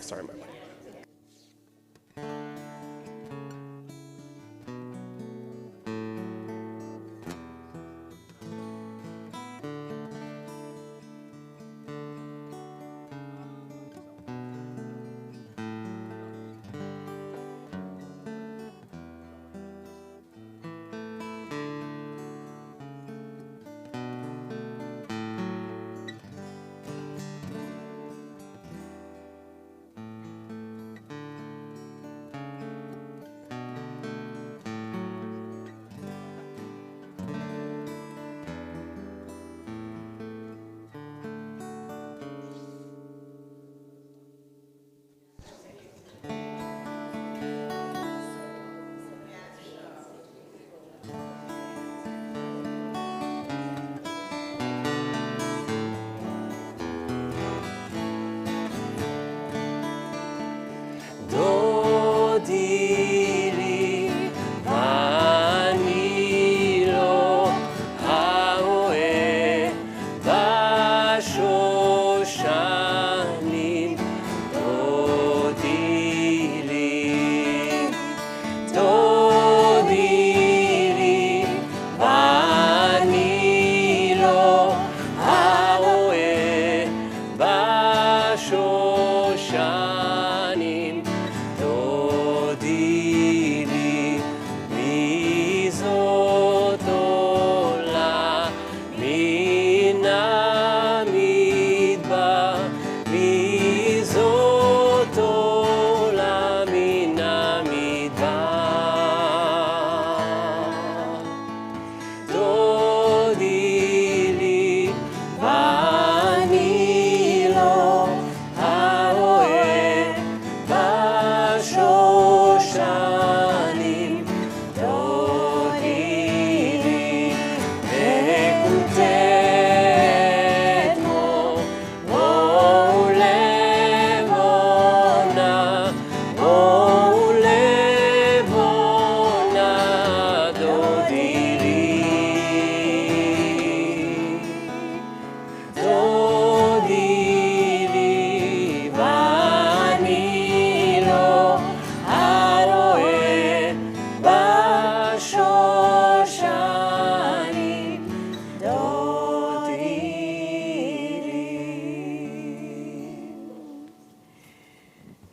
Sorry, my wife.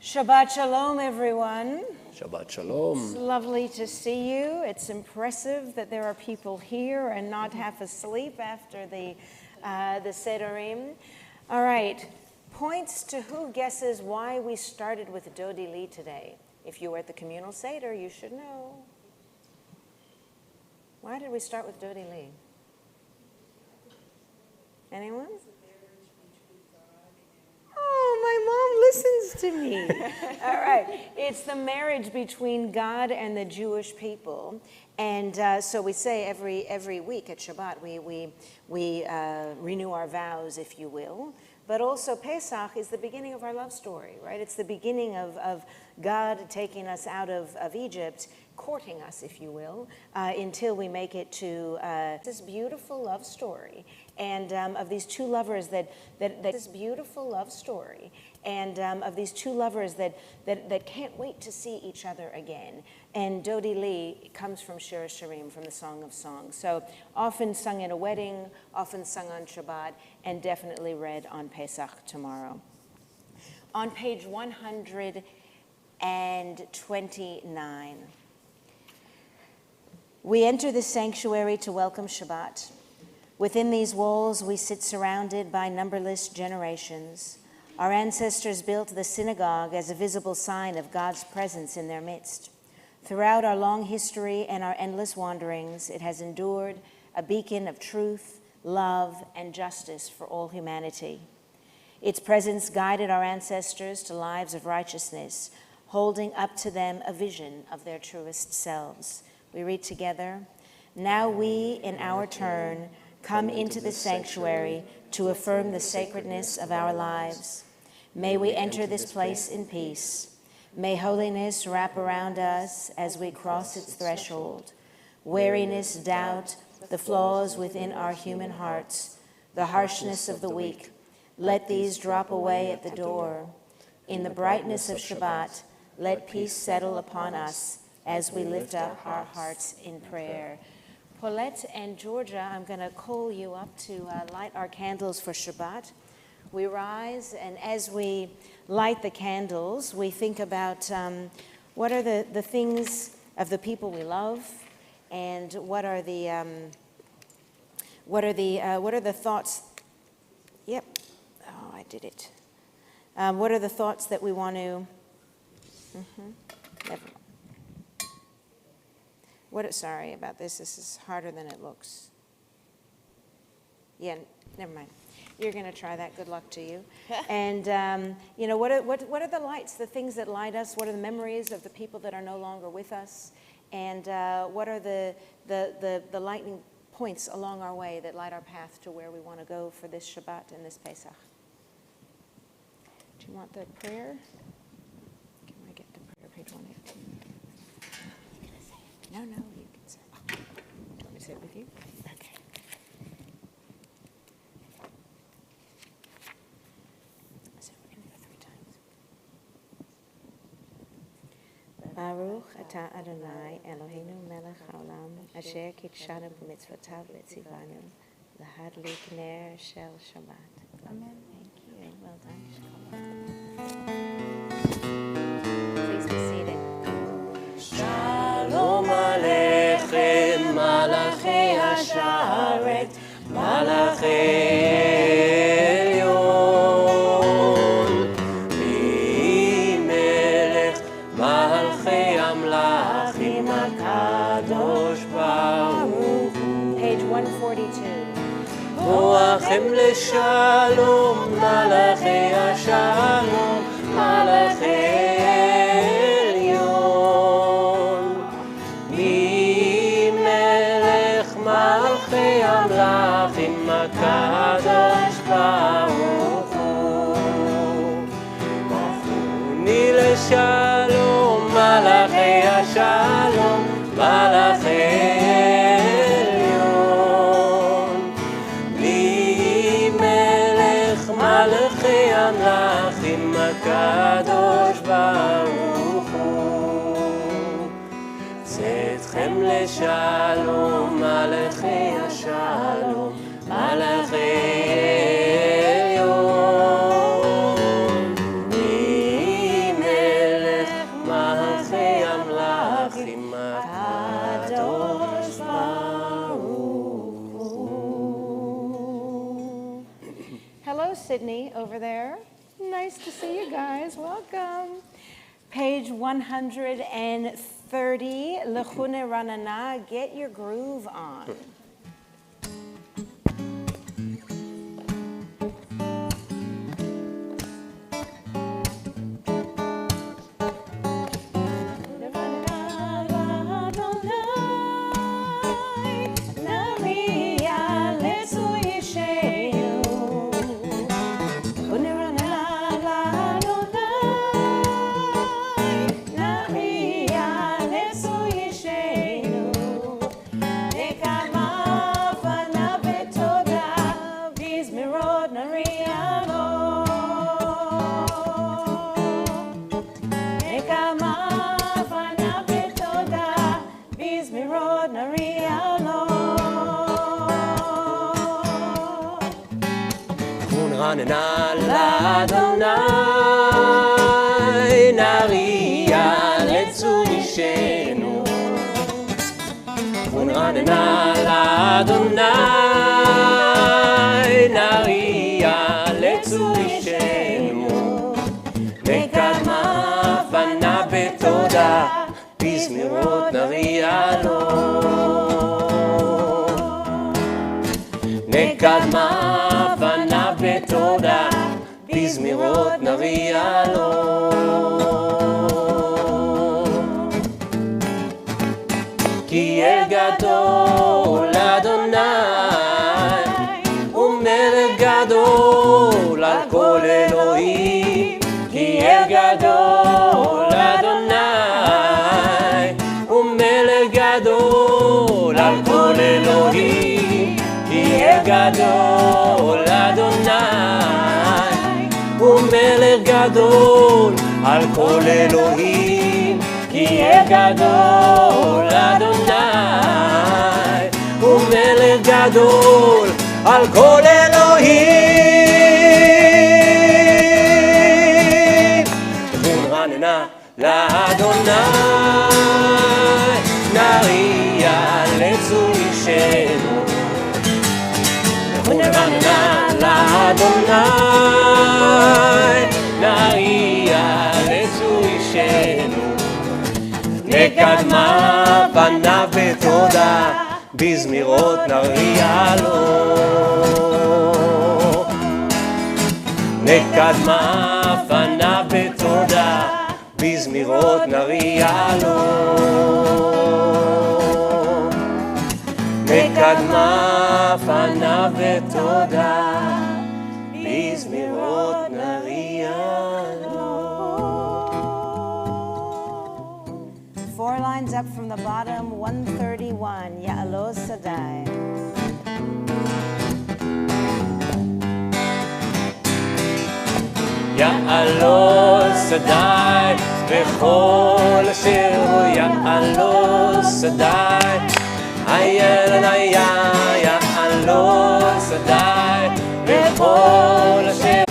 Shabbat Shalom, everyone. Shabbat Shalom. It's lovely to see you. It's impressive that there are people here and not half asleep after the Sederim. All right, points to who guesses why we started with Dodi Li today. If you were at the communal Seder, you should know. Why did we start with Dodi Li? Anyone? Oh, my mom listens to me. All right. It's the marriage between God and the Jewish people. And so we say every week at Shabbat, we renew our vows, if you will. But also Pesach is the beginning of our love story, right? It's the beginning of God taking us out of Egypt, courting us, if you will, until we make it to this beautiful love story. And of these two lovers this beautiful love story, and of these two lovers that can't wait to see each other again. And Dodi Li comes from Shir Shirim, from the Song of Songs. So often sung in a wedding, often sung on Shabbat, and definitely read on Pesach tomorrow. On page 129, we enter the sanctuary to welcome Shabbat. Within these walls, we sit surrounded by numberless generations. Our ancestors built the synagogue as a visible sign of God's presence in their midst. Throughout our long history and our endless wanderings, it has endured a beacon of truth, love, and justice for all humanity. Its presence guided our ancestors to lives of righteousness, holding up to them a vision of their truest selves. We read together, "Now we, in our turn, come into the sanctuary to affirm the sacredness of our lives. May we enter this place in peace. May holiness wrap around us as we cross its threshold. Weariness, doubt, the flaws within our human hearts, the harshness of the weak, let these drop away at the door. In the brightness of Shabbat, let peace settle upon us as we lift up our hearts in prayer. Paulette and Georgia, I'm going to call you up to light our candles for Shabbat. We rise, and as we light the candles, we think about what are the things of the people we love, and what are the thoughts? Yep. Oh, I did it. What are the thoughts that we want to? Never mind. Sorry about this. This is harder than it looks. Yeah, never mind. You're going to try that. Good luck to you. And what are the lights? The things that light us. What are the memories of the people that are no longer with us? And what are the lightning points along our way that light our path to where we want to go for this Shabbat and this Pesach? Do you want the prayer? Can I get the prayer, page 118? No, you can say it. Do you want me to say it with you? Okay. So we're going to go 3 times. Baruch atah Adonai Eloheinu melech haolam asher kitshanu b'mitzvotav v'tzivanu lahadlik ner shel Shabbat. Amen. Thank you. Well done. Please be seated. Shalom Aleichem, Malachei Hasharet, Malachei Elyon, Melech Malchei Amlachim HaKadosh Baruch Hu. Page 142. Boachem leshalom, Malachei Hashalom, Malachei Amlachim HaKadosh Baruch Hu. Bafuni leshalom, Malachei Hashalom, Malachei Elyon. Li melech Malachei Amlachim HaKadosh Baruch Hu. Tzedchem leshalom, Malachei Shalom, Malachei Elyon, Melech Malchei Amlachim HaKadosh Baruch Hu. Hello, Sydney, over there. Nice to see you guys. Welcome. Page 130, Lechune Ranana, get your groove on. Ranana l'Adonai, Nariya letzurishenu. Ranana l'Adonai, Nariya letzurishenu. Nekadma fana betoda, bizmirot nariya lo. Nekadma fana betoda, bizmirot nariya lo. Ki el gadol Adonai, umelech gadol al kol Elohim. Ki el gadol Adonai, umelech gadol al kol Elohim. Ki el gadol Adonai, umelech gadol על כל אלוהים, כי יהיה גדול אדוני, הוא מלך גדול על כל אלוהים. ונרננה לאדוני, נריע לצור אישנו. ונרננה לאדוני, נריע לצור אישנו. נקדמה פניו בתודה, בזמירות נריע לו. נקדמה פניו בתודה, בזמירות נריע לו. נקדמה פניו בתודה, בזמירות נריע לו. 4 lines up from the bottom, 131, Ya'alo Sadai. יעלו שדי בכל אשר הוא יעלו שדי, היה יעלו שדי בכל אשר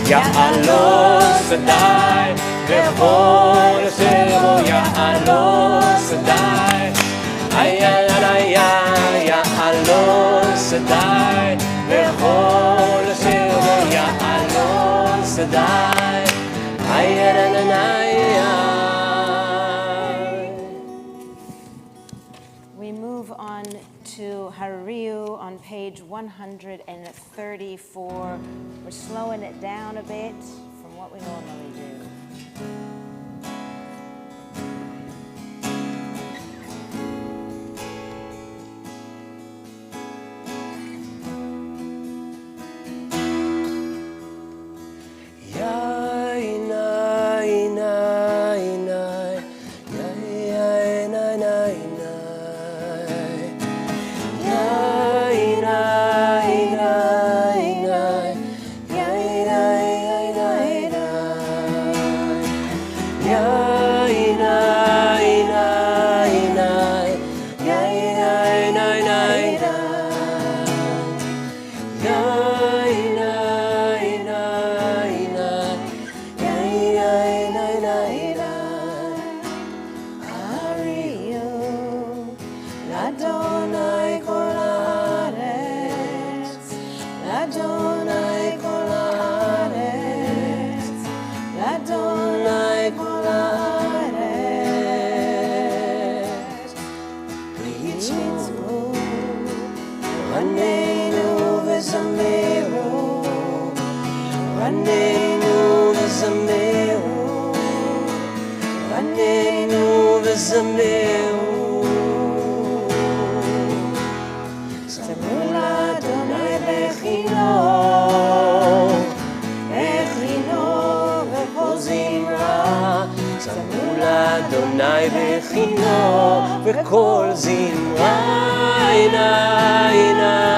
יעלו שדי בכל אשר הוא יעלו שדי, יעלו שדי בכל אשר הוא יעלו שדי, We move on to Hariu on page 134. We're slowing it down a bit from what we normally do. אדוני בכינו וכל זמרה עיני עיני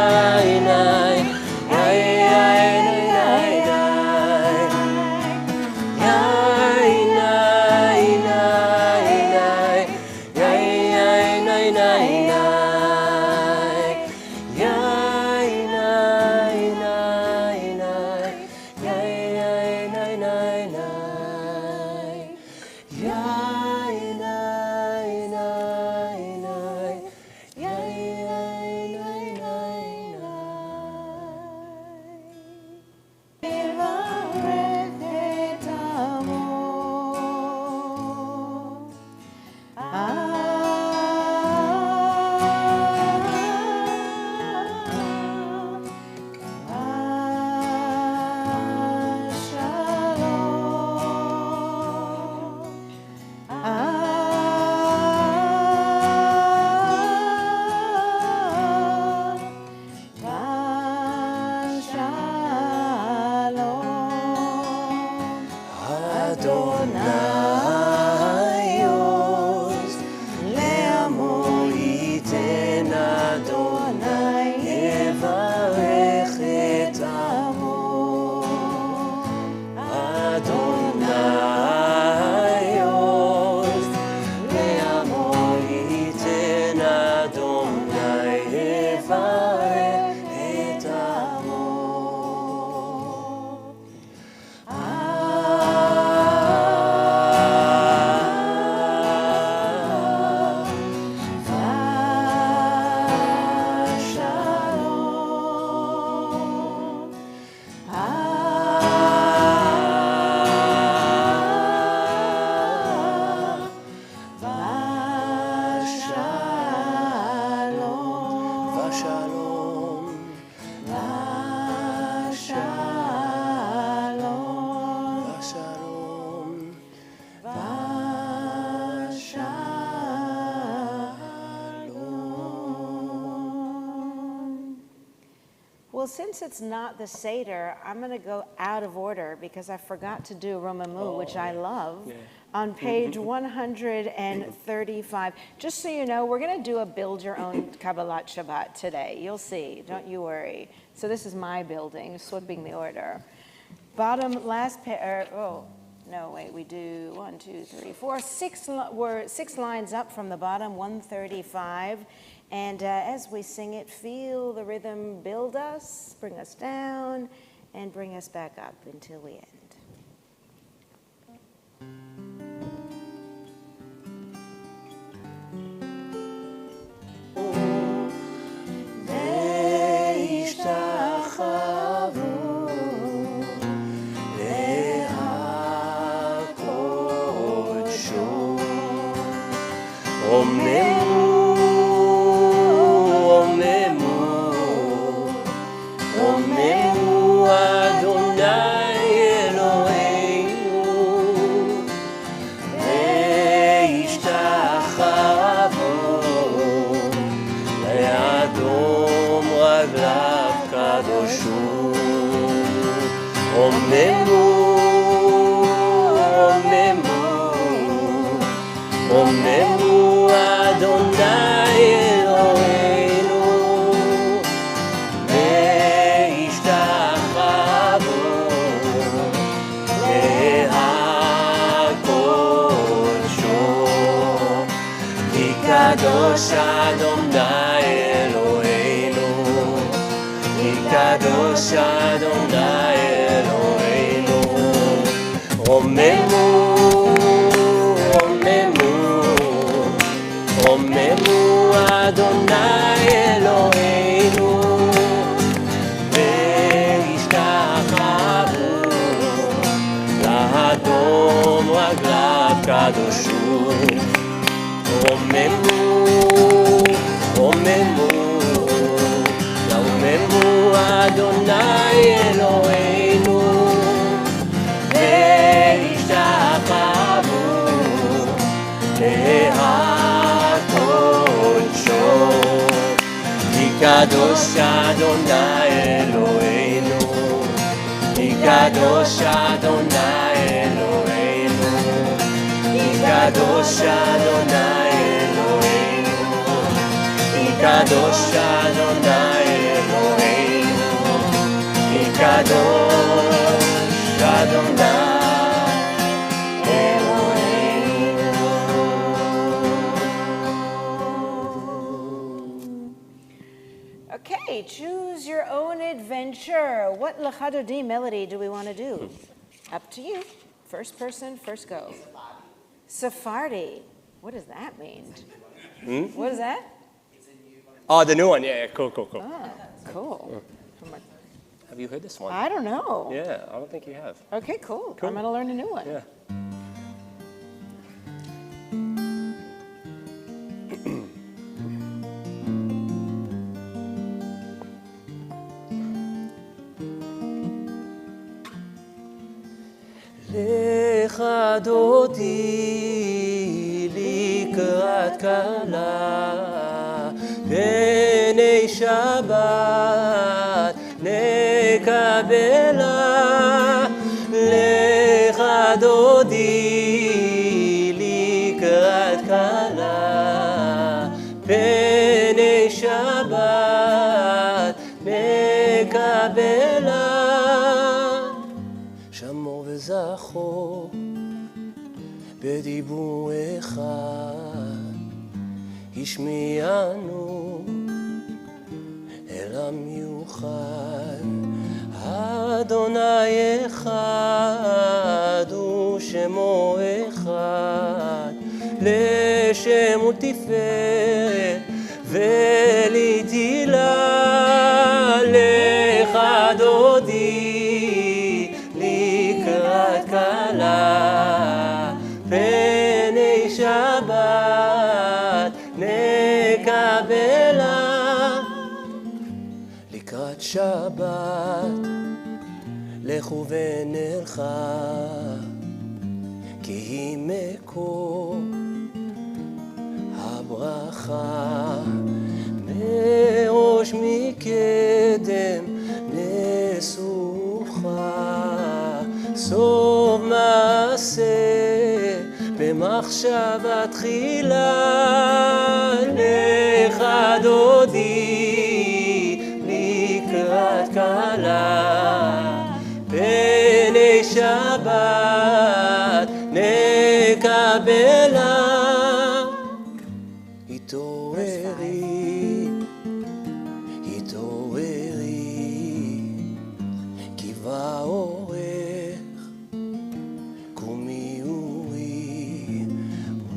Shalom. Well, since it's not the Seder, I'm going to go out of order because I forgot to do Romamu, which I love, on page 135. Just so you know, we're going to do a build your own Kabbalat Shabbat today. You'll see, don't you worry. So this is my building, flipping the order. Bottom last we do 1, 2, 3, 4, 6. We're 6 lines up from the bottom, 135. And as we sing it, feel the rhythm build us, bring us down, and bring us back up until we end. Kadosh Adonai Eloheinu, Ki Kadosh Adonai Eloheinu, Romemu, Romemu, Romemu Adonai Eloheinu, Ve'ishtachavu La'adom Raglav Kadoshu. Romemu, Romemu, Romemu Adonai Eloheinu, Ve'ishtachavu Le'hakodsho, Ki Kadosh Adonai Eloheinu, Ki Kadosh Adonai Eloheinu, Ki Kadosh Adonai Eloheinu, Ki Kadosh Adonai Eloheinu, Ki Kadosh Adonai Eloheinu. Okay, choose your own adventure. What L'Chadodi melody do we want to do? Up to you. First person, first go. Sephardi. What does that mean? What is that? Oh, the new one. Yeah, cool. Ah, cool. Have you heard this one? I don't know. Yeah, I don't think you have. Okay, cool. I'm going to learn a new one. Yeah. Lecha dodi likrat kala b'nei Shabbat nekabela. Lecha dodi likrat kala b'nei Shabbat nekabela. שמור וזכור בדיבור אחד, השמיענו אל המיוחד. אדוני אחד ושמו אחד, לשם ותפארת ולתהילה. לך דודי לקראת כלה פני שבת נקבלה. לקראת שבת, לכו ונלכה, כי היא מקור הברכה. מראש מקדם נסוכה, סוף מעשה במחשבה תחילה. לך דודי לקראת כלה, פני שבת נקבלה. התעוררי, התעוררי, כי בא אורך, קומי אורי,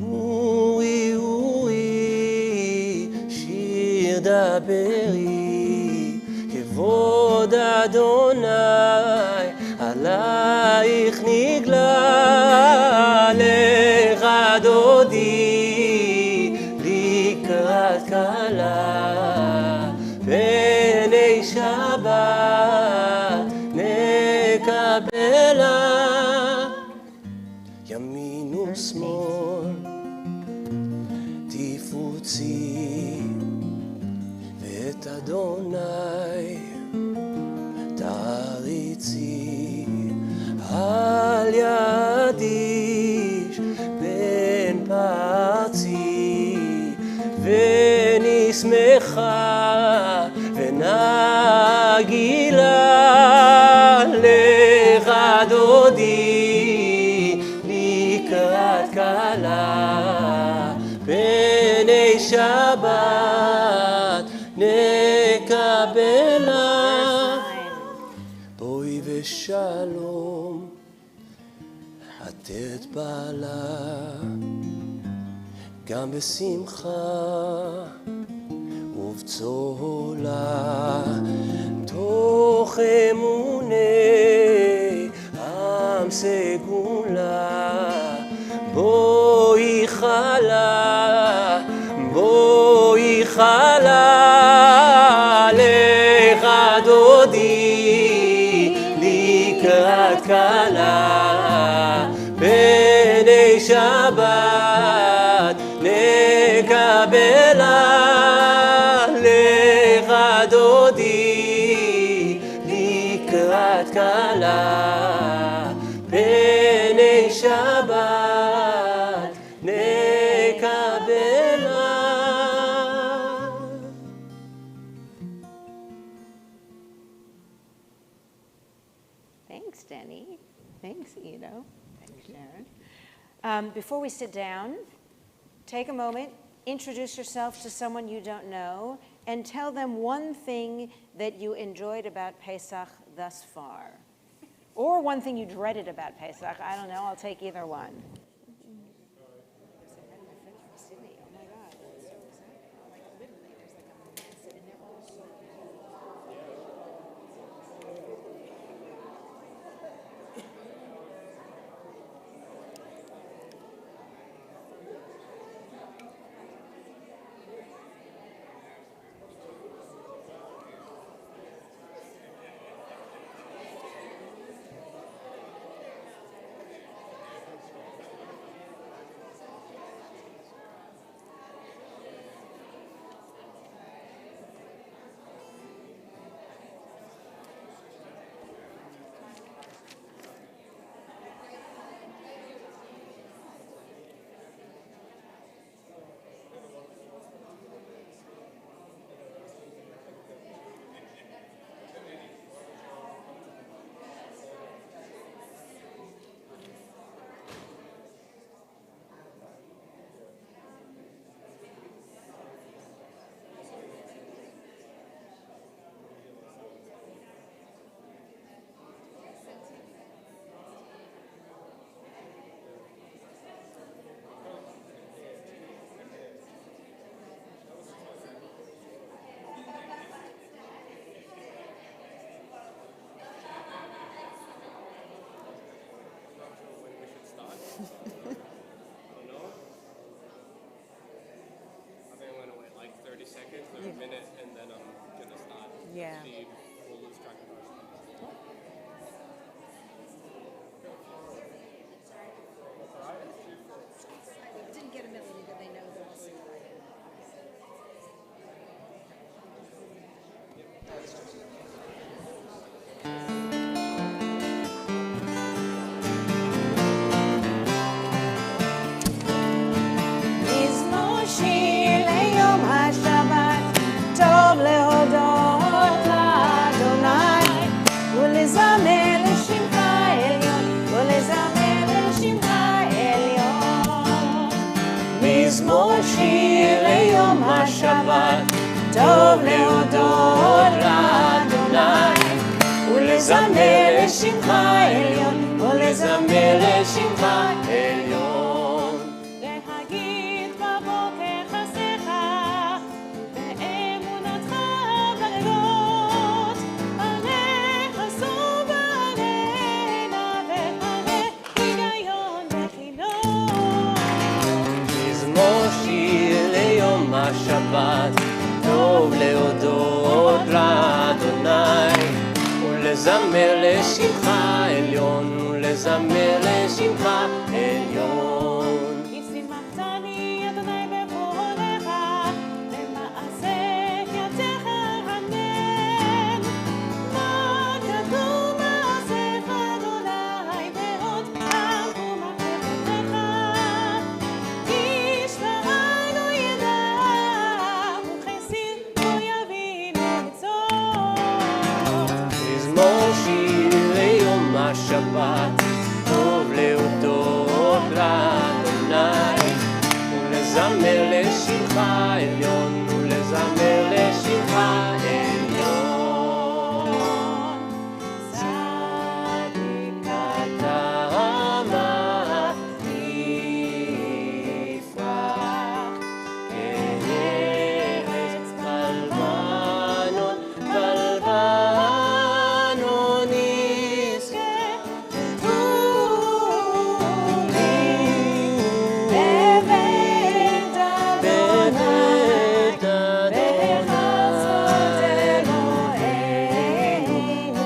אורי אורי, שיר דברי, כבוד אדוני עלייך נגלה. לך דודי לקראת כלה, פני שבת נקבלה. ימין ושמאל תפוצי, ואת אדוני תעריצי. אל ידיש בן פרצי, ונשמחה ונגילה. לך דודי לקראת כלה, פני שבת נקבלה. בואי ושלום עטרת בעלה, גם בשמחה ובצהולה, תוך אמוני עם סגולה. בואי חלה, בואי חלה. לך דודי לקראת כלה, פני שבת נקבלה. לך דודי לקראת כלה, פני שבת נקבלה. Thanks, Denny. Thanks, Ido. Thanks, Sharon. Before we sit down, take a moment, introduce yourself to someone you don't know, and tell them one thing that you enjoyed about Pesach thus far. Or one thing you dreaded about Pesach. I don't know, I'll take either one. seconds or a minute, and then I'm gonna start. Yeah. See מזמור שיר ליום השבת, טוב להודות לאדוני, ולזמר לשמך עליון, ולזמר לשמך עליון. מזמור שיר ליום השבת, טוב להודות לאדוני, ולזמר לשמך עליון, ולזמר לשמך עליון. להגיד בבוקר חסדך, באמונתך בלילות, עליך שוב עלינה, ועלי היגיון בחינות. מזמור שיר ליום השבת, טוב להודות לאדוני, ולזמר לשמך עליון, ולזמר לשמך עליון. ישימחתני אדוני בפועלך, במעשה ידיך רנן. מה גדול מעשיך אדוני, מאוד עמקו מחשבותיך. איש רעה לא ידע, וכסיל לא יבין עצות. מזמור שיר ליום השבת, טוב להודות לאדוני, ולזמר לשמך עליון, ולזמר לשמך עליון. צדיק אתה יפרח, כארץ בלבנון, בלבנון יזכה. בבית בבית בחסות אלוהינו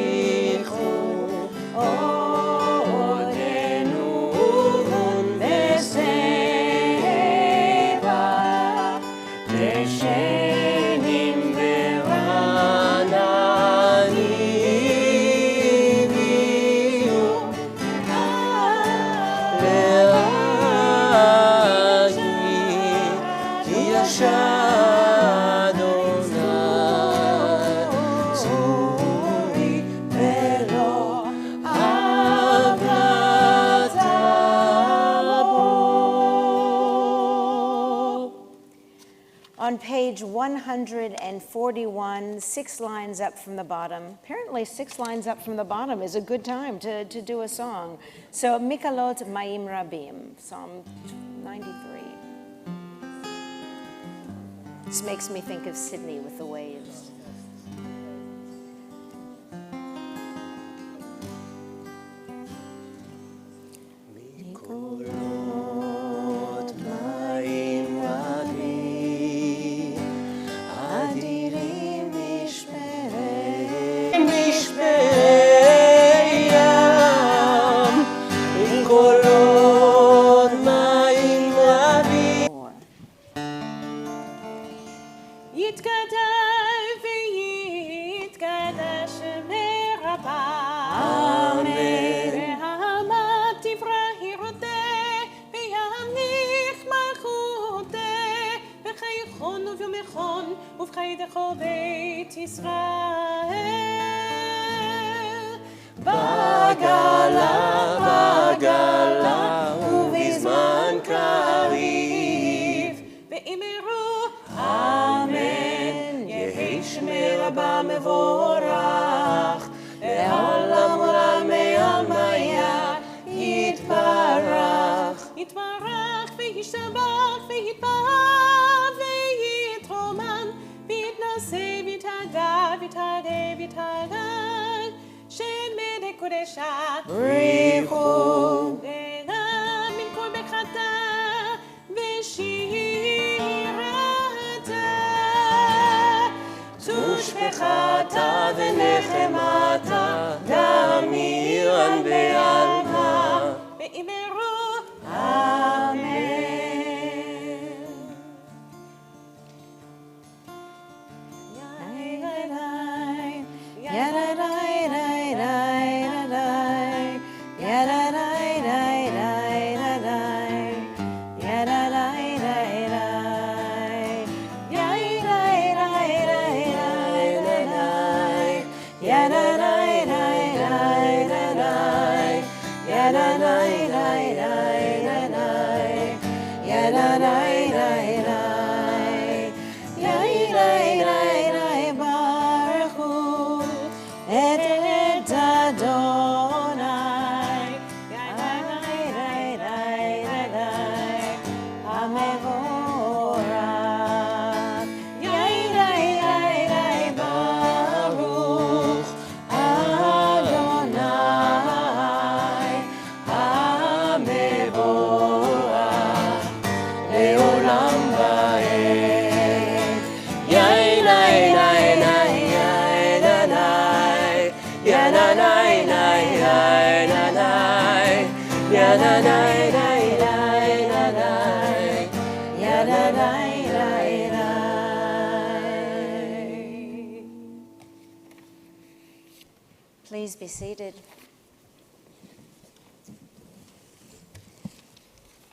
יפריחו עודנו בשבע, דשנים ורעננים יהיו להגיד כי אדוני צורי ולא עברת בו. On page 141, 6 lines up from the bottom. Apparently 6 lines up from the bottom is a good time to do a song. So Mikalot Ma'im Rabim, Psalm 93. This makes me think of Sydney with the waves. מקורות מים רבים, אדירים משפעי ים, מקורות מים רבים. יתגדל ויתקדש מרבה, אמן. והעמד תברא ירודה, וימליך מלכותה, וחייכון וביומכון, ובחיידךו בית ישראל. בגלה ובזמן קריב, ואמרו אמן. יהי שמי רבה מבורך, לעולם עולמי עלמיה יתברך. יתברך וישתבח ויתפאר ויתרומן ויתנשא ויתהדר ויתהדר ויתהלל שמי קודשה בריחו אלה מן כל בחטא ושירתה Please be seated.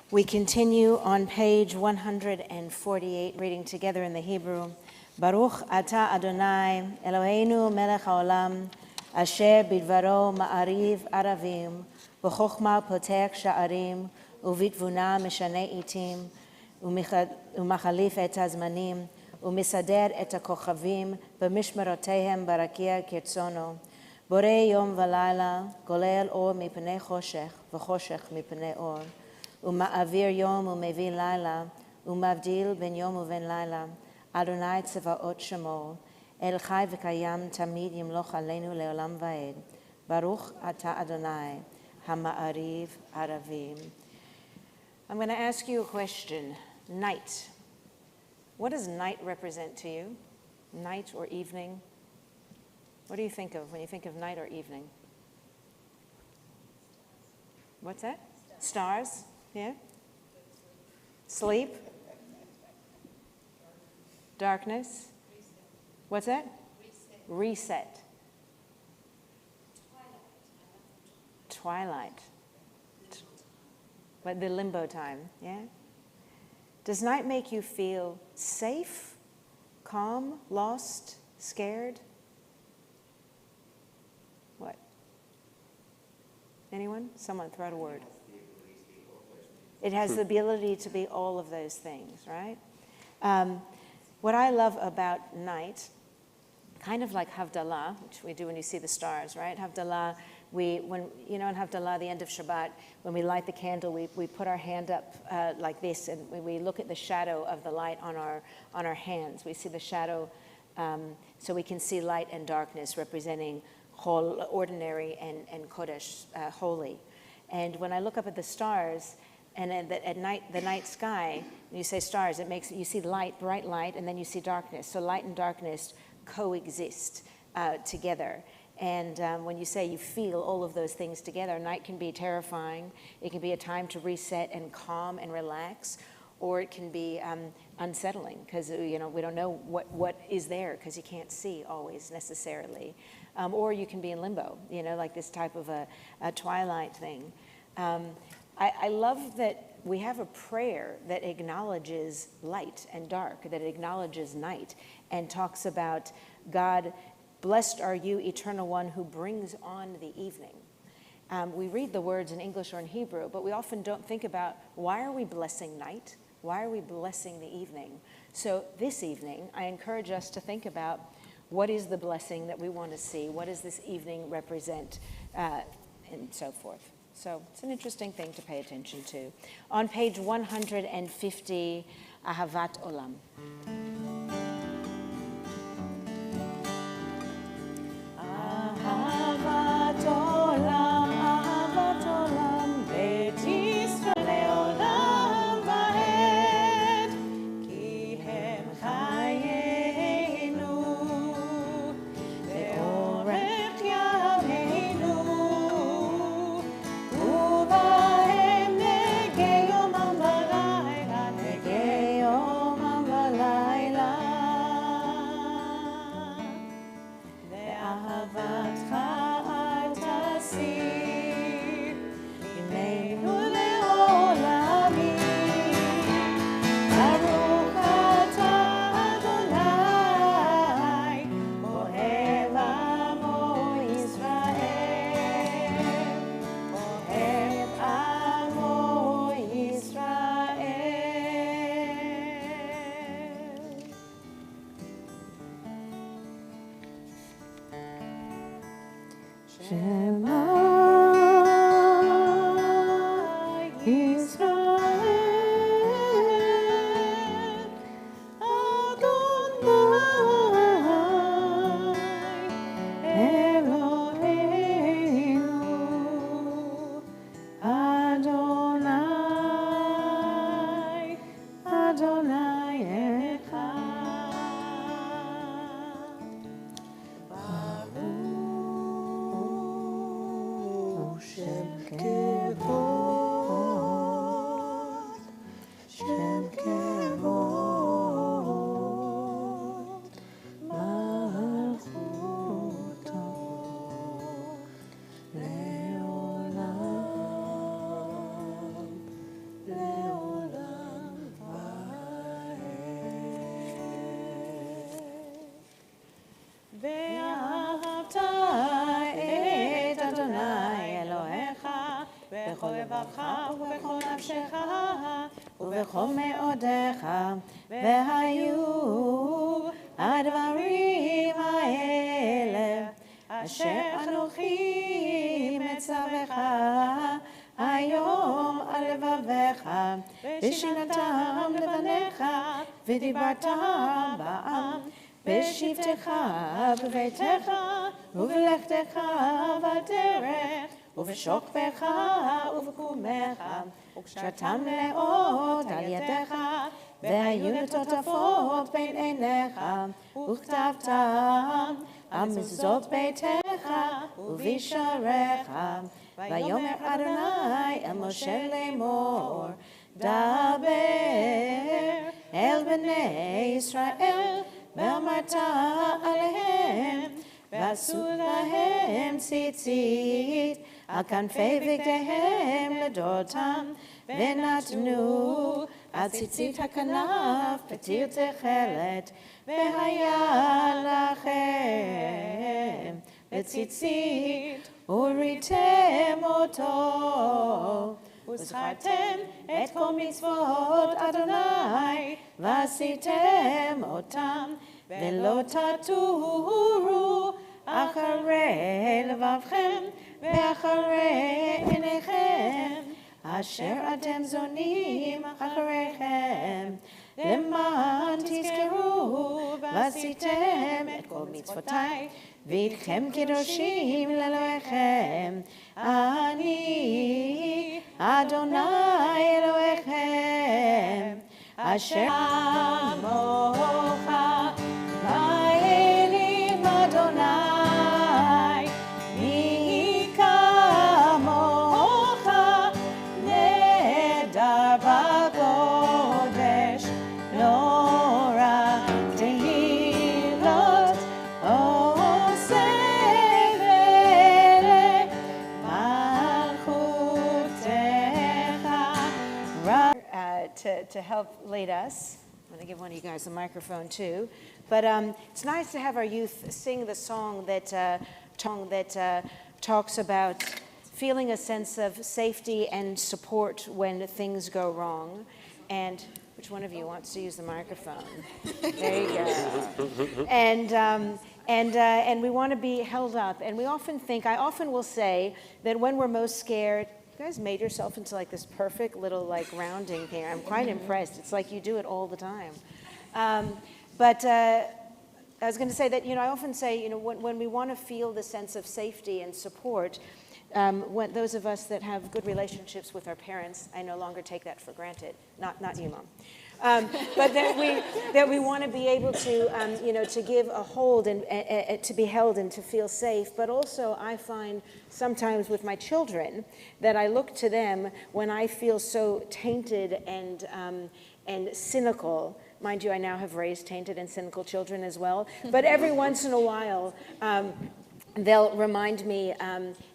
We continue on page 148, reading together in the Hebrew. Baruch ata Adonai, Eloheinu melech haolam, asher bidvaro ma'ariv aravim, v'chochma potech sha'arim, uvitvuna mishane itim, umachalif et hazmanim, umisader et hakochavim, b'mishmerotehem barakia kirtzono. Borei yom v'layla, golel or mipnei choshech, v'choshech mipnei or. Uma'avir yom umevi layla, umavdil ben yom uven layla. Adonai tzavaot shemo, el chai v'kayam tamid yimloch aleinu leolam va'ed. Baruch ata Adonai, hama'ariv aravim. I'm going to ask you a question. Night. What does night represent to you? Night or evening? What do you think of when you think of night or evening? What's that? Stars? Yeah? Sleep? Darkness? What's that? Reset. Twilight. But the limbo time, yeah? Does night make you feel safe, calm, lost, scared? What? Anyone? Someone throw out a word. It has the ability to be all of those things, right? What I love about night, kind of like Havdalah, which we do when you see the stars, right? Havdalah, in Havdalah, the end of Shabbat, when we light the candle, we put our hand up like this, and we look at the shadow of the light on our hands. We see the shadow, so we can see light and darkness representing ordinary and kodesh, holy. And when I look up at the stars, and at night, the night sky, when you say stars, you see light, bright light, and then you see darkness. So light and darkness coexist together. And when you say you feel all of those things together, night can be terrifying. It can be a time to reset and calm and relax, or it can be unsettling because we don't know what is there because you can't see always necessarily. Or you can be in limbo, like this type of a twilight thing. I love that we have a prayer that acknowledges light and dark, that acknowledges night, and talks about God, blessed are you, eternal one, who brings on the evening. We read the words in English or in Hebrew, but we often don't think about why are we blessing night? Why are we blessing the evening? So this evening, I encourage us to think about what is the blessing that we want to see? What does this evening represent? And so forth. So it's an interesting thing to pay attention to. On page 150, Ahavat Olam. Ahavat Olam, Beit Yisrael le'olam va'ed, ki hem chayenu, ve'orech yameinu. Uvahem negei yomam v'layla, negei yomam v'layla. Shema Yisrael, Adonai Eloheinu, Adonai, Adonai Echad. Baruch Shem Kevod, Shem Kevod, Malchuto Leolam, Leolam Vaed. ואהבת את אדוני אלוהיך בכל לבבך ובכל נפשך ובכל מאודיך, והיו הדברים האלה אשר אנוכי מצווך היום על לבביך, ושנתם לבניך ודיברתם בעם, בשבתך בביתך ובלכתך בדרך ובשוכבך ובקומך, וקשרתם לאות על ידך, והיו לטוטפות בין עיניך, וכתבתם על מזוזות ביתך ובשעריך. ויאמר אדוני אל משה לאמור, דבר אל בני ישראל ואמרת עליהם, ועשו להם ציצית על כנפי בגדיהם לדורותם, ונתנו על ציצית הכנף פתיר תכלת, והיה לכם בציצית וריתם אותו, וזכרתם את כל מצוות אדוני ועשיתם אותם, ולא תטורו אחרי לבבכם ואחרי עיניכם אשר אתם זונים אחריכם, למען תזכרו ועשיתם את כל מצוותיי ואיתכם קדושים לאלוהיכם. אני אדוני אלוהיכם אשר עמוך באלים אדוני, מי כמוך נדר בקודש, לא רק תהילות עושה ולמלכותך. To help lead us, I'm going to give one of you guys a microphone too. But it's nice to have our youth sing the song that talks about feeling a sense of safety and support when things go wrong. And which one of you wants to use the microphone? There you go. And we want to be held up. And we often think, I often will say that when we're most scared, you guys made yourself into like this perfect little like rounding here. I'm quite impressed. It's like you do it all the time. But I was going to say that, I often say, when we want to feel the sense of safety and support, when those of us that have good relationships with our parents, I no longer take that for granted. Not you, Mom. But that we want to be able to, to give a hold and to be held and to feel safe. But also, I find sometimes with my children that I look to them when I feel so tainted and cynical. Mind you, I now have raised tainted and cynical children as well. But every once in a while, they'll remind me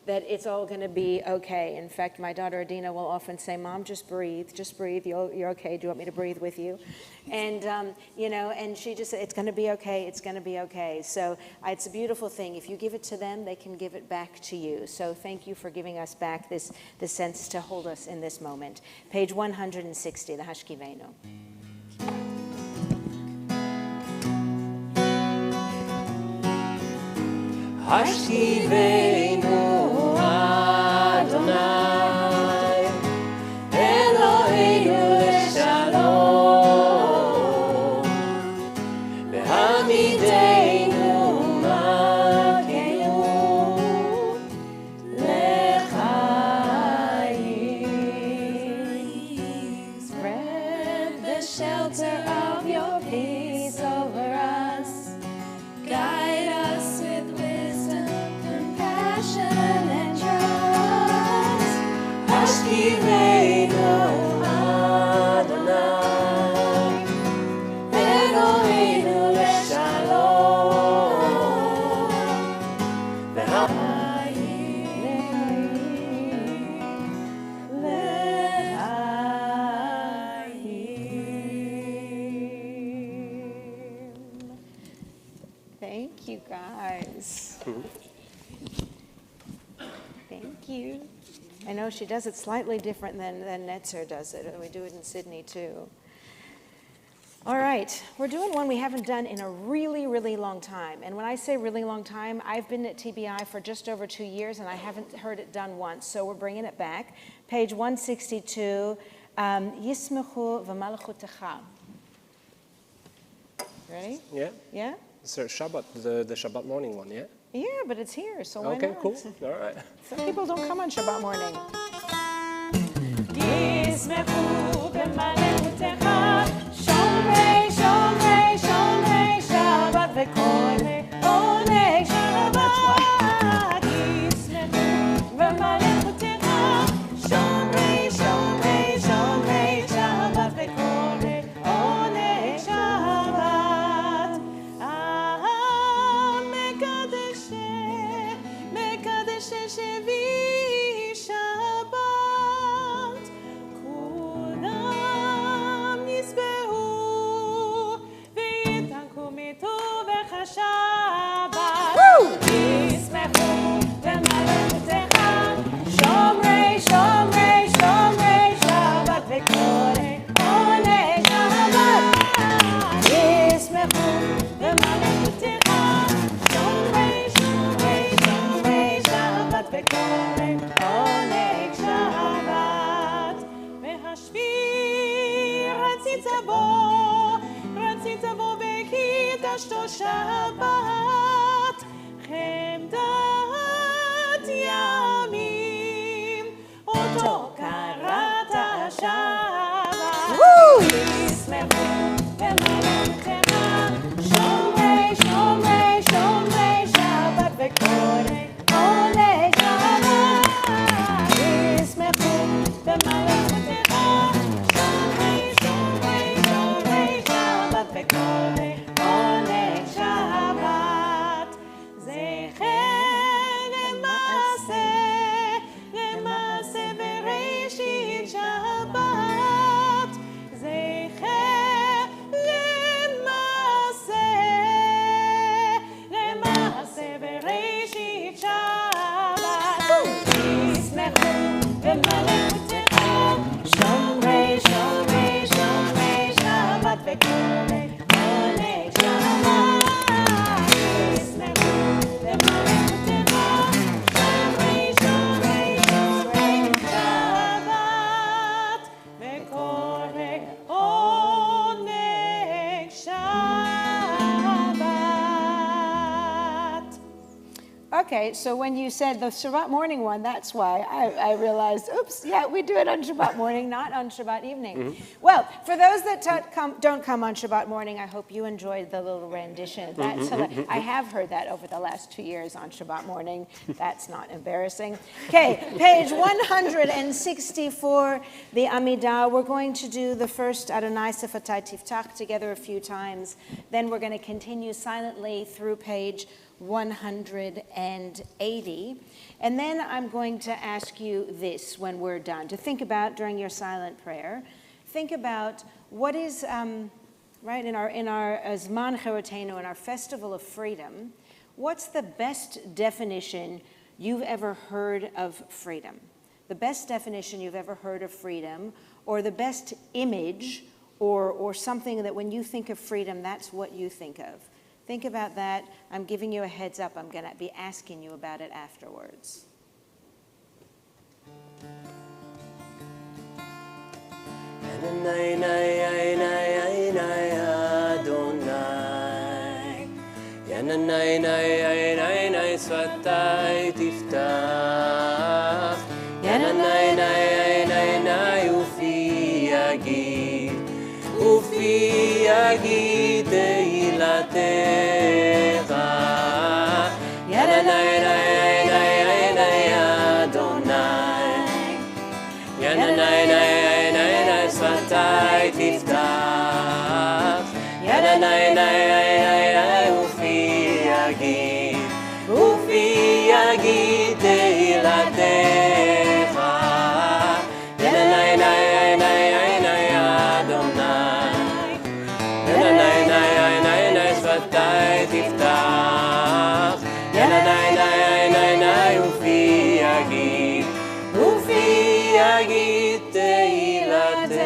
that it's all going to be okay. In fact, my daughter Adina will often say, "Mom, just breathe, you're okay. Do you want me to breathe with you?" And, and she just said, "It's going to be okay, it's going to be okay." So it's a beautiful thing. If you give it to them, they can give it back to you. So thank you for giving us back this sense to hold us in this moment. Page 160, the Hashkivenu. Hashkivenu shelter of your peace over us. Guide us with wisdom, compassion, and trust. Ashkireinu Adonai, Eloheinu leshalom, Thank you, guys. Thank you. I know she does it slightly different than Netzer does it. We do it in Sydney, too. All right, we're doing one we haven't done in a really, really long time. And when I say really long time, I've been at TBI for just over 2 years, and I haven't heard it done once, so we're bringing it back. Page 162, Yismechu v'malchutecha. Ready? Yeah. Yeah? So Shabbat, the Shabbat morning one, yeah? Yeah, but it's here, so why Okay, not? cool. All right. Some people don't come on Shabbat morning. Shabbat, חמדת ימים, אותו קראת השבת. ישמחו במלכותך, שומרי שומרי שומרי שבת וקורא עולי שבת. ישמחו במלכותך, שומרי שומרי שומרי שבת וקורא עולי שבת. זכר למעשה בראשית שבת. זכר למעשה בראשית שבת. ישמחו במלכותך, שומרי שומרי שומרי שבת וקורא עולי שבת. ישמחו במלכותך, שומרי שומרי שומרי שבת וקורא עונג שבת. Okay, so when you said the Shabbat morning one, that's why I realized, oops, yeah, we do it on Shabbat morning, not on Shabbat evening. Well, for those that don't come on Shabbat morning, I hope you enjoyed the little rendition. I have heard that over the last 2 years on Shabbat morning. That's not embarrassing. Okay, page 164, the Amidah. We're going to do the first Adonai Sifatai Tiftach together a few times. Then we're going to continue silently through page 180. And then I'm going to ask you this when we're done, to think about during your silent prayer. Think about what is, right, in our Zman Cherotenu, in our Festival of Freedom, what's the best definition you've ever heard of freedom? The best definition you've ever heard of freedom, or the best image, or something that when you think of freedom, that's what you think of. Think about that. I'm giving you a heads up. I'm going to be asking you about it afterwards. ופי יגיד תהילתך. ינאי נאי נאי נאי אדוני, ינאי נאי נאי נאי שפתי תפתח, ינאי נאי נאי נאי ופי יגיד תהילתך. ינאי נאי נאי נאי אדוני, ינאי נאי נאי נאי שפתי תפתח, ינאי נאי נאי נאי ופי יגיד תהילתך.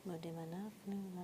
מודים אנחנו לה.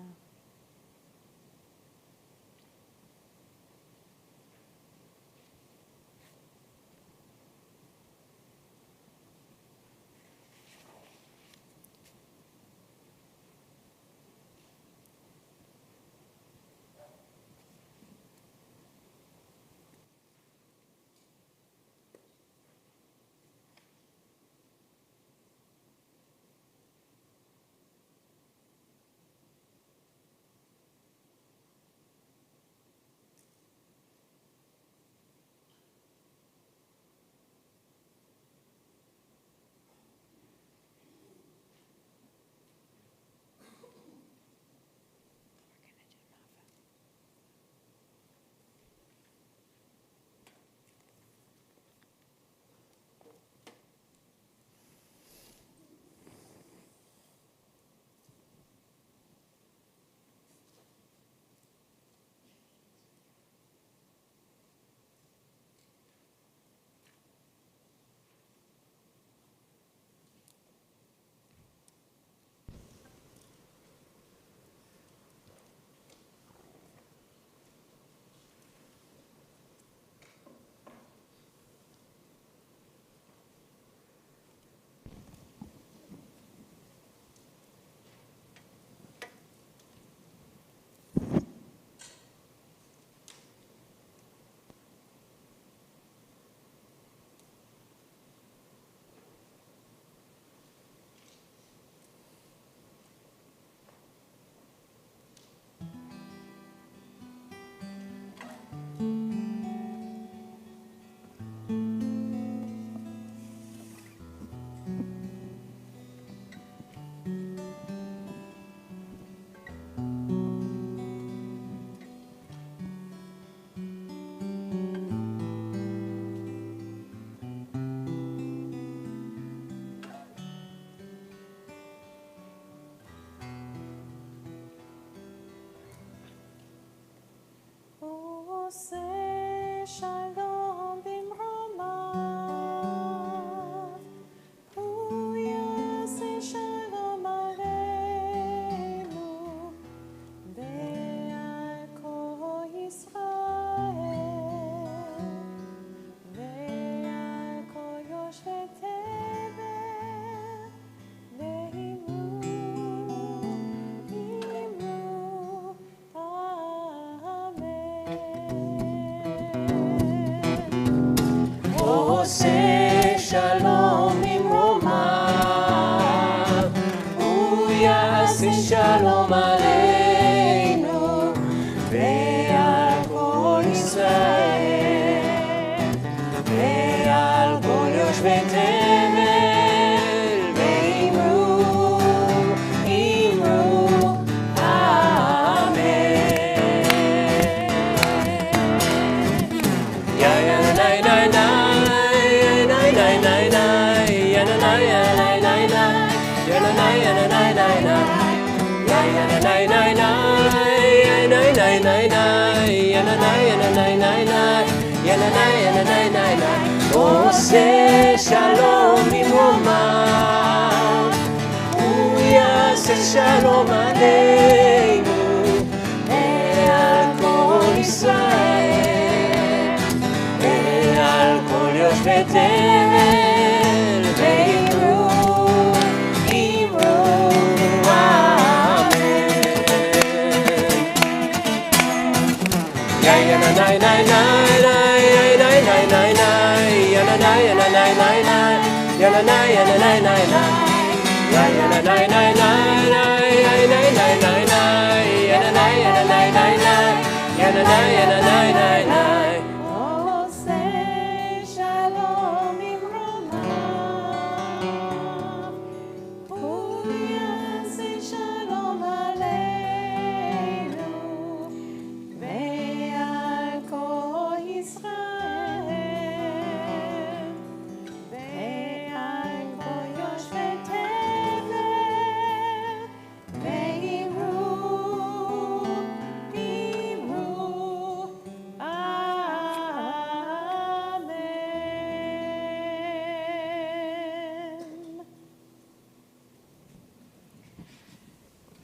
עושה שלום ממרומיו, הוא יעשה שלום עלינו ועל כל ישראל ועל כל יושבי תבל. עושה שלום במרומיו, הוא יעשה שלום עלינו ועל כל ישראל ועל כל יושבי תבל ואמרו אמן. יא נה נה נה נה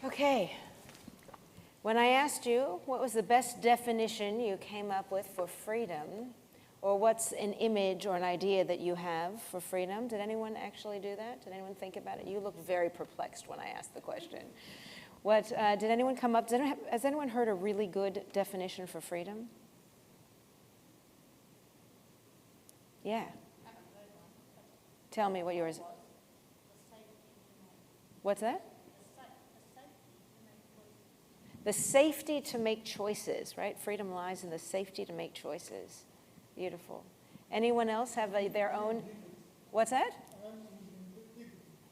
Okay. When I asked you what was the best definition you came up with for freedom, or what's an image or an idea that you have for freedom, did anyone actually do that? Did anyone think about it? You looked very perplexed when I asked the question. What did anyone come up? Has anyone heard a really good definition for freedom? Yeah. Tell me what yours is. What's that? The safety to make choices, right? Freedom lies in the safety to make choices. Beautiful. Anyone else have their own? What's that?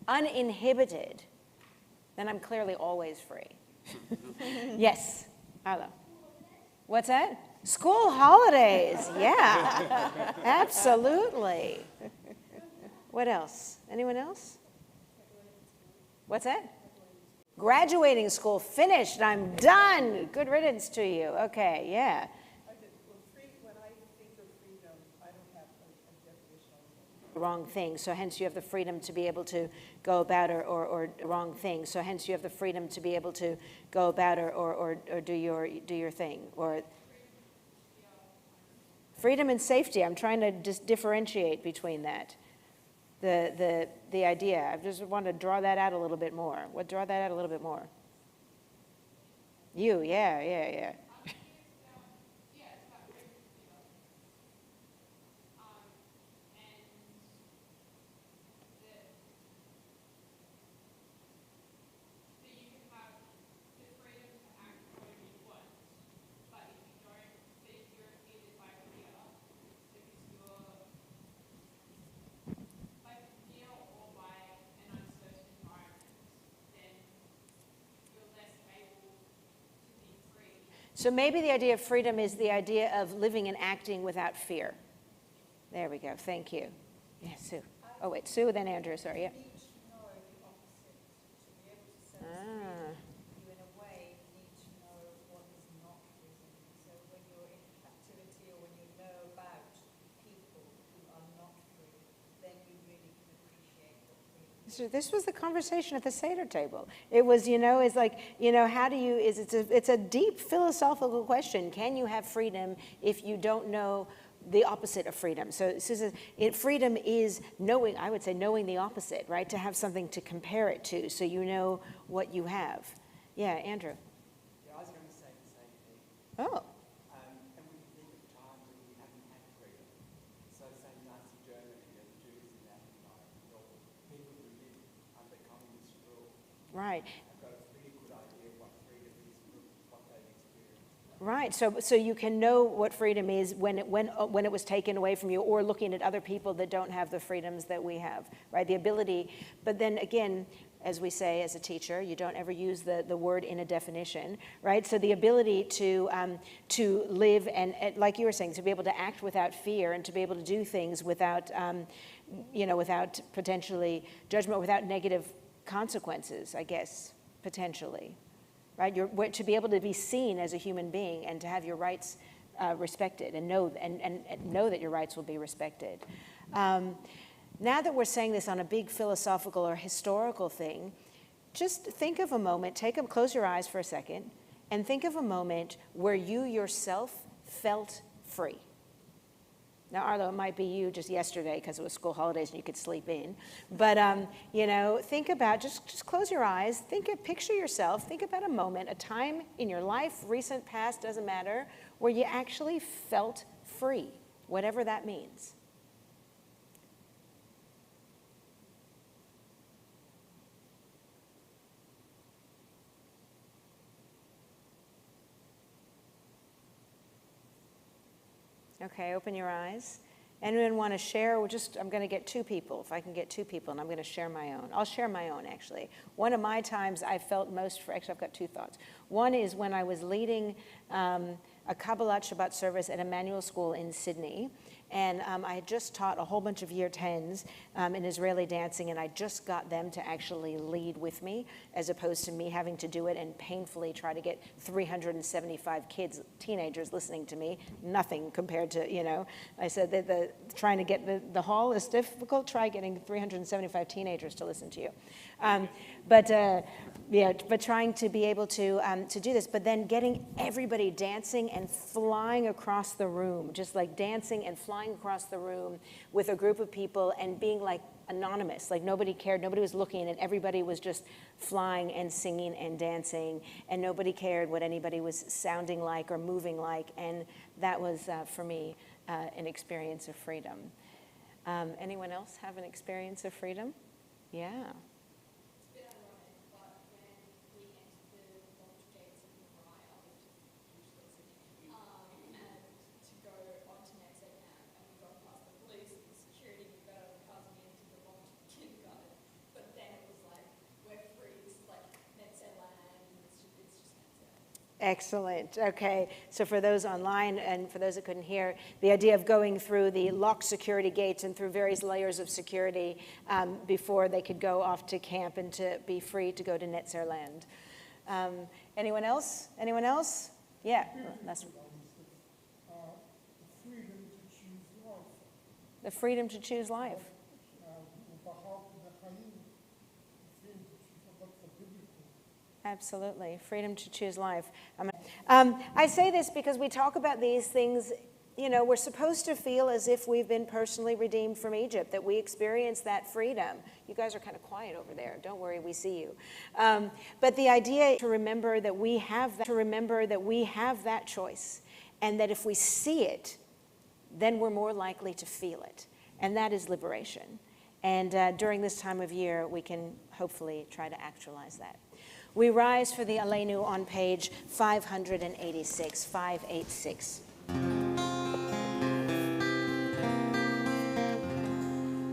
Uninhibited. Then I'm clearly always free. Yes. Hello. What's that? School holidays. Yeah. Absolutely. What else? Anyone else? What's that? Graduating school, finished, I'm done. Good riddance to you. Okay, yeah. When I think of freedom, I don't have a definition of it. Wrong thing, so hence you have the freedom to be able to go about or wrong thing. So hence you have the freedom to be able to go about or do your thing. Or freedom and safety, I'm trying to just differentiate between that. The idea. I just want to draw that out a little bit more. Draw that out a little bit more. You, yeah. So maybe the idea of freedom is the idea of living and acting without fear. There we go. Thank you. Yeah, Sue. Oh, wait. Sue, then Andrew. Sorry. Yeah. Each know the opposite. To be able to sense freedom, you in a way need to know what is not freedom. So when you're in captivity or when you know about people who are not free, then you really can appreciate what freedom is. So this was the conversation at the Seder table. It was, it's like, how do you, it's a deep philosophical question. Can you have freedom if you don't know the opposite of freedom? So freedom is knowing, I would say knowing the opposite, right? To have something to compare it to so you know what you have. Yeah, Andrew. Yeah, I was going to say the same thing. Oh. And we can think of times when we haven't had freedom. So say Nazi Germany and the Jews in that environment, or people who live under communist rule. Right. I've got a pretty good idea what freedom is, what they've experienced. Right, so you can know what freedom is when it was taken away from you, or looking at other people that don't have the freedoms that we have, right? The ability, but then again, as we say as a teacher, you don't ever use the word in a definition, right? So the ability to live and like you were saying, to be able to act without fear and to be able to do things without without potentially judgment, without negative consequences, I guess, potentially, right? To be able to be seen as a human being and to have your rights respected and know that your rights will be respected. Now that we're saying this on a big philosophical or historical thing, just think of a moment, close your eyes for a second, and think of a moment where you yourself felt free. Now, Arlo, it might be you just yesterday because it was school holidays and you could sleep in. But, think about, just close your eyes, picture yourself, think about a moment, a time in your life, recent, past, doesn't matter, where you actually felt free, whatever that means. Okay, open your eyes. Anyone want to share? I'm going to get two people, if I can get two people, and I'm going to share my own. I'll share my own, actually. One of my times I felt most free, actually I've got two thoughts. One is when I was leading a Kabbalat Shabbat service at Emmanuel School in Sydney, and I had just taught a whole bunch of year 10s in Israeli dancing, and I just got them to actually lead with me, as opposed to me having to do it and painfully try to get 375 teenagers listening to me. Nothing compared to, I said that trying to get the hall is difficult. Try getting 375 teenagers to listen to you. But trying to be able to do this, but then getting everybody dancing and flying across the room, just like dancing and flying across the room with a group of people and being like anonymous, like nobody cared, nobody was looking, and everybody was just flying and singing and dancing, and nobody cared what anybody was sounding like or moving like, and that was, for me, an experience of freedom. Anyone else have an experience of freedom? Yeah. Excellent. Okay. So for those online and for those that couldn't hear, the idea of going through the locked security gates and through various layers of security before they could go off to camp and to be free to go to Netzer land. Anyone else? Anyone else? Yeah. That's the freedom to choose life. Absolutely. Freedom to choose life. I say this because we talk about these things, we're supposed to feel as if we've been personally redeemed from Egypt, that we experience that freedom. You guys are kind of quiet over there. Don't worry, we see you. But the idea is to remember that we have that choice, and that if we see it, then we're more likely to feel it. And that is liberation. And during this time of year, we can hopefully try to actualize that. We rise for the Aleinu on page 586, 586.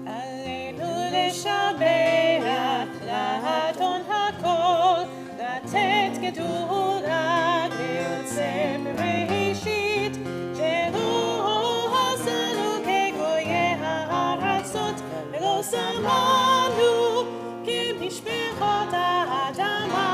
Aleinu לשבח, לאדון הכל, לתת גדולה ליוצא בראשית, שהוא עשנו כגויי הארצות, ולא שמענו כמשפחות האדמה.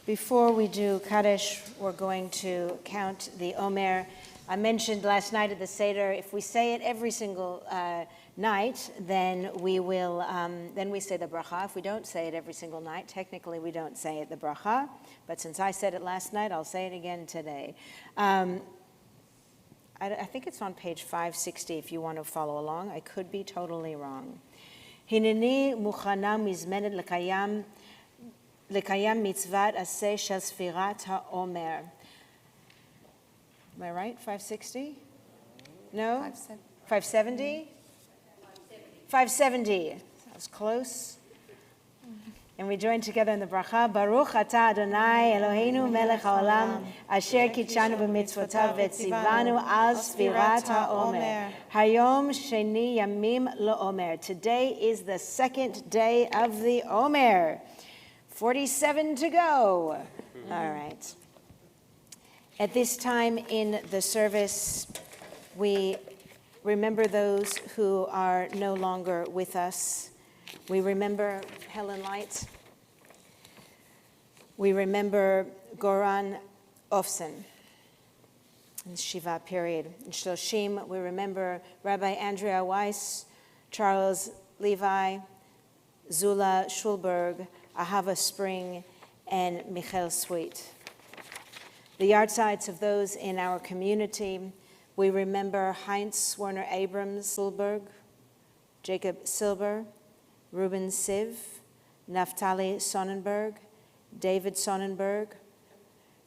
Before we do Kaddish, we're going to count the Omer I mentioned last night at the Seder, if we say it every single night, then we say the bracha. If we don't say it every single night, technically we don't say it the bracha. But since I said it last night, I'll say it again today. I think it's on page 560 if you want to follow along. I could be totally wrong. Hineni muchana mizmenet lekayam mitzvat aseh shel sfirat ha'omer. Am I right? 560? No? 570? 570. That was close. And we join together in the bracha. Baruch atah Adonai Eloheinu melech haolam asher kitshanu b'mitzvotav v'tzivanu al sfirat ha'omer. Hayom sheni yamim lo'omer. Today is the second day of the Omer. 47 to go. All right. At this time in the service, we remember those who are no longer with us. We remember Helen Light. We remember Goran Ofsen in the Shiva period. In Shloshim, we remember Rabbi Andrea Weiss, Charles Levi, Zula Schulberg, Ahava Spring, and Michael Sweet. The yahrzeits of those in our community, we remember Heinz Werner Abrams Schulberg, Jacob Silber, Ruben Siv, Naftali Sonnenberg, David Sonnenberg,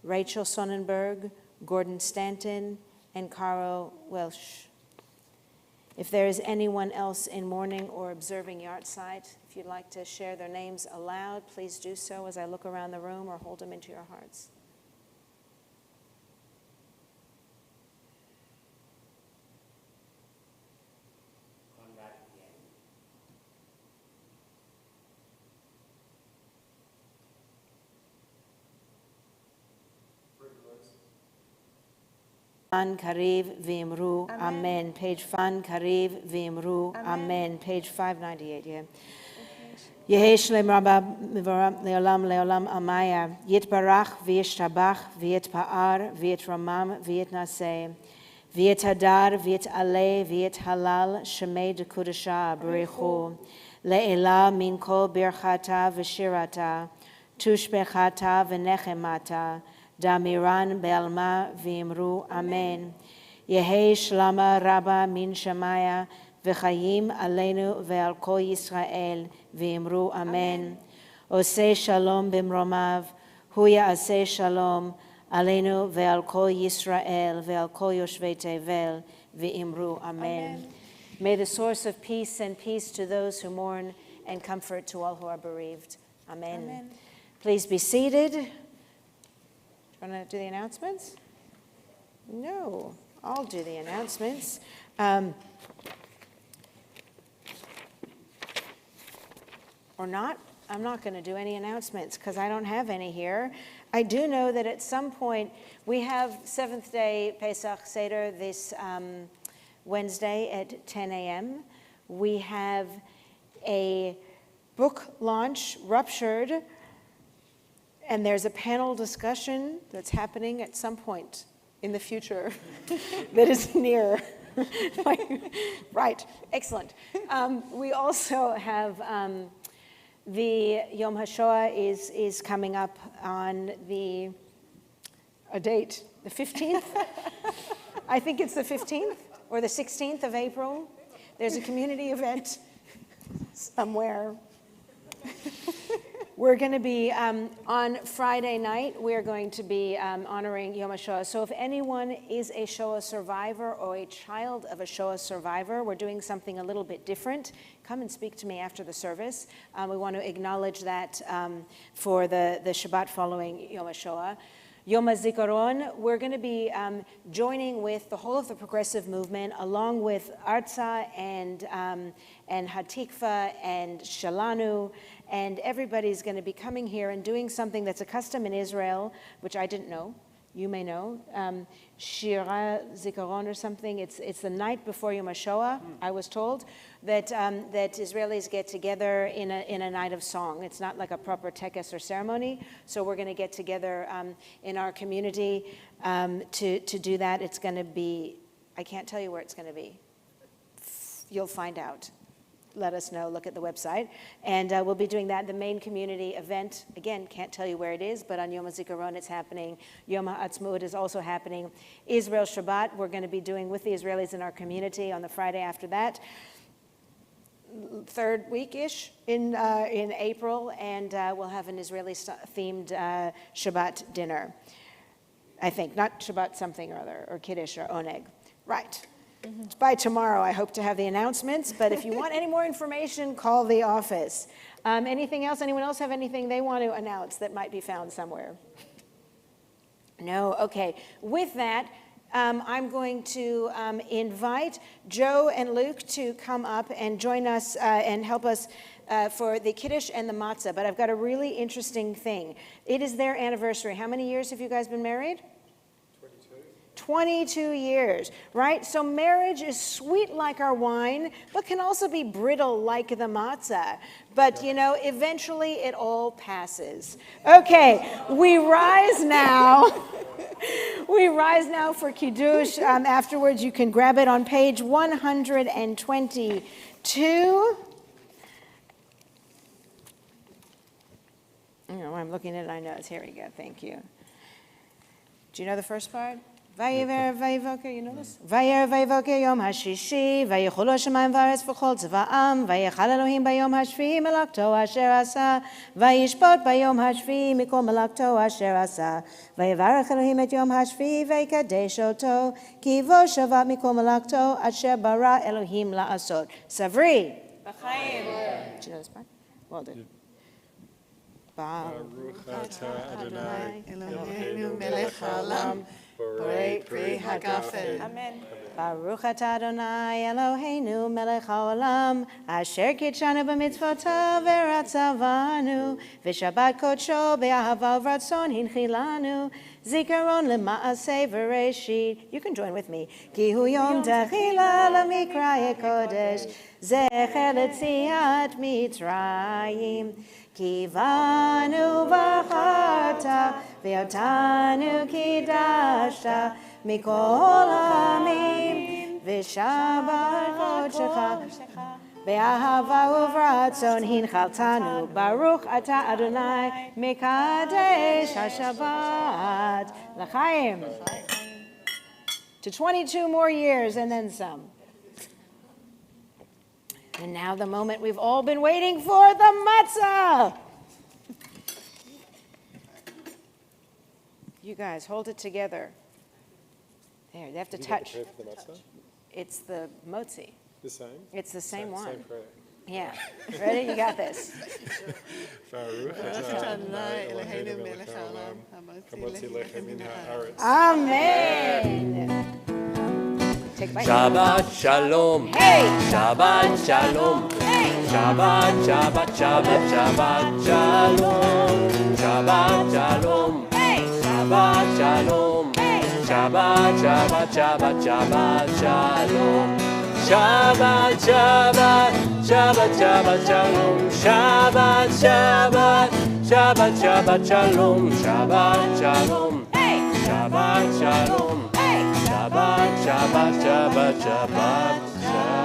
Rachel Sonnenberg, Gordon Stanton, and Caro Welsh. If there is anyone else in mourning or observing yahrzeit, if you'd like to share their names aloud, please do so as I look around the room or hold them into your hearts. Fan Kariv Vimru Amen. Page Fan Kariv Vimru Amen. Page 598. Yeah. Yehi Shlem Rabba Mivaram Leolam Leolam Amaya Yitbarach V'Yishtabach V'Yitpa'ar V'Yitramam V'Yitnaseh V'Yitadar V'Yitaleh V'Yithalal Shemei Dekudasha B'Rechu Le'ela Min Kol Birchata V'Shirata Tushbechata V'Nechemata Damiran Be'alma V'Imru Amen. Yehi Shlama Rabba Min Shemaya V'Chayim Aleinu Ve'al Kol Yisrael V'Imru Amen. Oseh Shalom B'Mromav Hu Ya'aseh Shalom Aleinu Ve'al Kol Yisrael Ve'al Kol Yoshvei Tevel V'Imru Amen. May the source of peace send peace to those who mourn and comfort to all who are bereaved. Amen. Amen. Please be seated. Want to do the announcements? No, I'll do the announcements. Or not. I'm not going to do any announcements because I don't have any here. I do know that at some point we have Seventh Day Pesach Seder this Wednesday at 10 a.m. We have a book launch, Ruptured, and there's a panel discussion that's happening at some point in the future that is near. Right, excellent. We also have the Yom HaShoah is coming up on a date, the 15th? I think it's the 15th or the 16th of April. There's a community event somewhere. We're going to be, on Friday night, we're going to be honoring Yom HaShoah. So if anyone is a Shoah survivor or a child of a Shoah survivor, we're doing something a little bit different. Come and speak to me after the service. We want to acknowledge that for the Shabbat following Yom HaShoah. Yom HaZikaron, we're going to be joining with the whole of the progressive movement, along with Artza and Hatikva and Shalanu, and everybody's going to be coming here and doing something that's a custom in Israel, which I didn't know, you may know, Shira Zikaron or something. It's the night before Yom HaShoah, I was told, that Israelis get together in a night of song. It's not like a proper tekes or ceremony, so we're going to get together in our community to do that. It's going to be, I can't tell you where it's going to be. You'll find out. Let us know, look at the website. And we'll be doing that. The main community event, again, can't tell you where it is, but on Yom HaZikaron it's happening. Yom HaAtzmaut is also happening. Israel Shabbat, we're going to be doing with the Israelis in our community on the Friday after that. Third week-ish in April, and we'll have an Israeli-themed Shabbat dinner. I think, not Shabbat something or other, or Kiddush or Oneg. Right. By tomorrow, I hope to have the announcements, but if you want any more information, call the office. Anything else? Anyone else have anything they want to announce that might be found somewhere? No? Okay. With that, I'm going to invite Joe and Luke to come up and join us and help us for the Kiddush and the matzah, but I've got a really interesting thing. It is their anniversary. How many years have you guys been married? 22 years, right? So marriage is sweet like our wine, but can also be brittle like the matzah. But, you know, eventually it all passes. Okay, we rise now. We rise now for Kiddush. Afterwards, you can grab it on page 122. Oh, I'm looking at it, I know. Here we go, thank you. Do you know the first part? Vayever vayevoker, you know this? Vayer vayevoker yom hashishi, vayichol hashemayim v'aretz v'chol tzva'am, vayechal Elohim bayom hashvi melakto asher asa, vayishpot bayom hashvi mikol melakto asher asa, vayevarech Elohim et yom hashvi vayikadesh oto, ki vo shavat mikol melakto asher bara Elohim la'asot. Savri. B'chaim. Do you know this part? Well done. Baruch atah Adonai Eloheinu melech haolam, borei pri hagafen. Amen. Baruch atah Adonai Eloheinu melech haolam, asher kitshanu b'mitzvotav v'ratzavanu, v'shabbat kodsho be'ahava v'ratzon hinchilanu, zikaron lema'aseh v'reshit. You can join with me. Ki hu yom techila l'mikraya kodesh, zecher l'tziat Mitzrayim. Kivanu v'acharta v'yotanu kidashta mikol ha'amim v'shabbat kodshecha be'ahava uvratzon hinchaltanu baruch atah Adonai mekadesh haShabbat l'chaim. To 22 more years and then some. And now the moment we've all been waiting for, the matzah. You guys, hold it together. There, they have to touch. Pray for the matzah? It's the motzi. The same? It's the same one. Same prayer. Yeah. Ready? You got this. Baruch atah Adonai Eloheinu melech haolam, hamotzi lechem min haaretz. Amen. Take a bite. Shabbat Shalom. Hey! Shabbat Shalom. Hey! Shabbat, Shabbat, Shabbat, Shabbat Shalom. Shabbat Shalom. Hey! Shabbat Shalom. Hey! Shabbat, Shabbat, Shabbat, Shabbat Shalom. Shabbat, Shabbat, Shabbat, Shabbat Shalom. Shabbat, Shabbat, Shabbat, Shabbat Shalom. Shabbat Shalom. Hey! Shabbat Shalom. Hey! Shabbat, Shabbat, Shabbat, Shabbat Shalom.